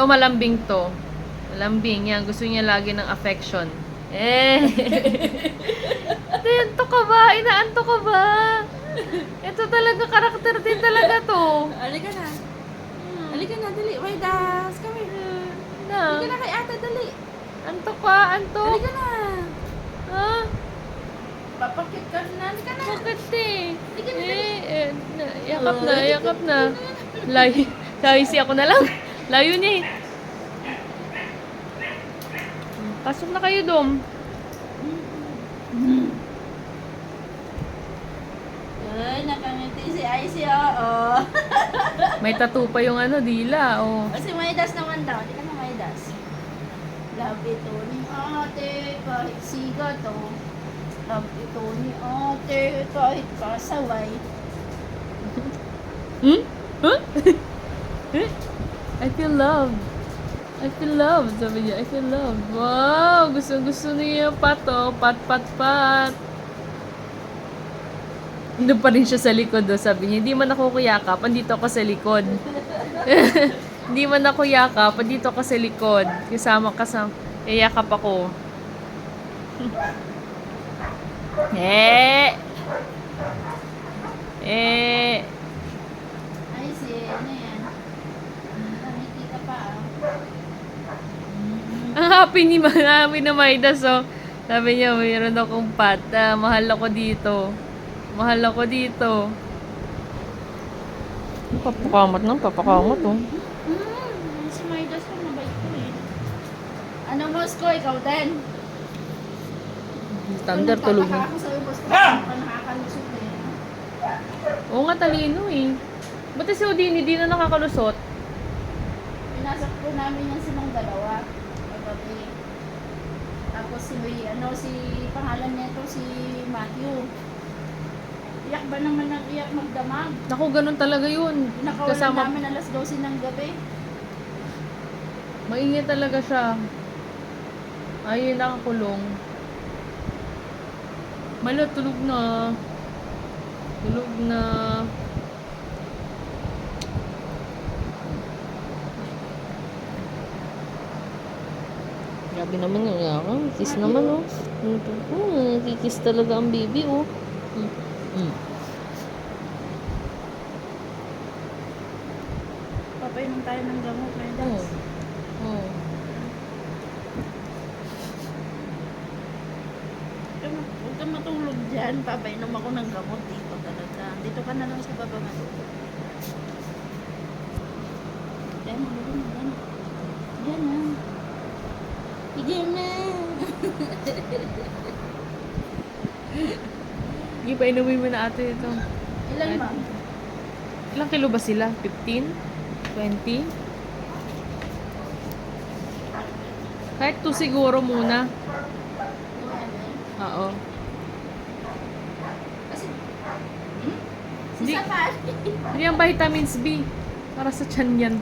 To malambing to. Malambing yan. Gusto niya lagi ng affection. Anto ka ba? Inaanto ka ba? Ito talaga, karakter din talaga to. Halika na. Halika na, dali. Wait, das. Kami. Halika na kay ate, dali. Anto ka, anto. Halika na. Ha? Papakit ka na. Halika na. Bakit eh? Halika na, Yakap na, yakap na. Layo siya ako na lang. Layo niya eh. Pasok na kayo, Dom. Ay, nakangiti si Icy, oo. May tattoo pa yung dila, oh. Kasi Maidas naman daw. Hindi ka na Maidas. Love ito ni ate kahit siga to. Love ito ni ate kahit pasaway. Huh? I feel loved. I feel loved, sabi niya. I feel loved. Wow! Gusto niya pat, oh. Pat. Doon pa rin siya sa likod, oh. Sabi niya, hindi man ako kuyakap, andito ako sa likod. Hindi man ako yakap, andito ako sa likod. Kasama, yakap ako. Eh! Icy, ano yan? Nakangiti ka pa, ah. Ang happy na Maidas, oh. Sabi niya, mayroon akong pat. Mahal ako dito. Mahal ako dito. Papakamat, oh. Si Maidas ko, mabait ko eh. Ano, Mosko, ikaw din? Thunder, tulog na. Ako sa'yo, Mosko, nakakalusot eh. Oo nga, talino eh. Ba't si Odini, di na nakakalusot? Pinasok po namin yan silang dalawa. Paggabi. Tapos si pangalan nito si Matthew. Iyak ba naman ng iyak magdamag? Naku, ganun talaga yun. Pinakawalan namin alas 12 ng gabi. Maingay talaga siya. Ayun, nakakulong. Malo, tulog na. Tulog na. Grabe naman yung yakan. Kiss naman, oh. Kikiss talaga ang baby, oh. Papainom tayo ng gamot, may das. Oh. Huwag kang matulog dyan. Papainom ako ng gamot dito talaga. Dito ka na lang sa baba matulog. Yan na. Yan na. Hindi pa inuwi mo na ate ito. Ilan ma'am? Ilang kilo ba sila? 15? 20? Kahit 2 siguro muna. Oo. Kasi, Hindi. si Safari. Hindi ang vitamins B. Para sa tiyan yan.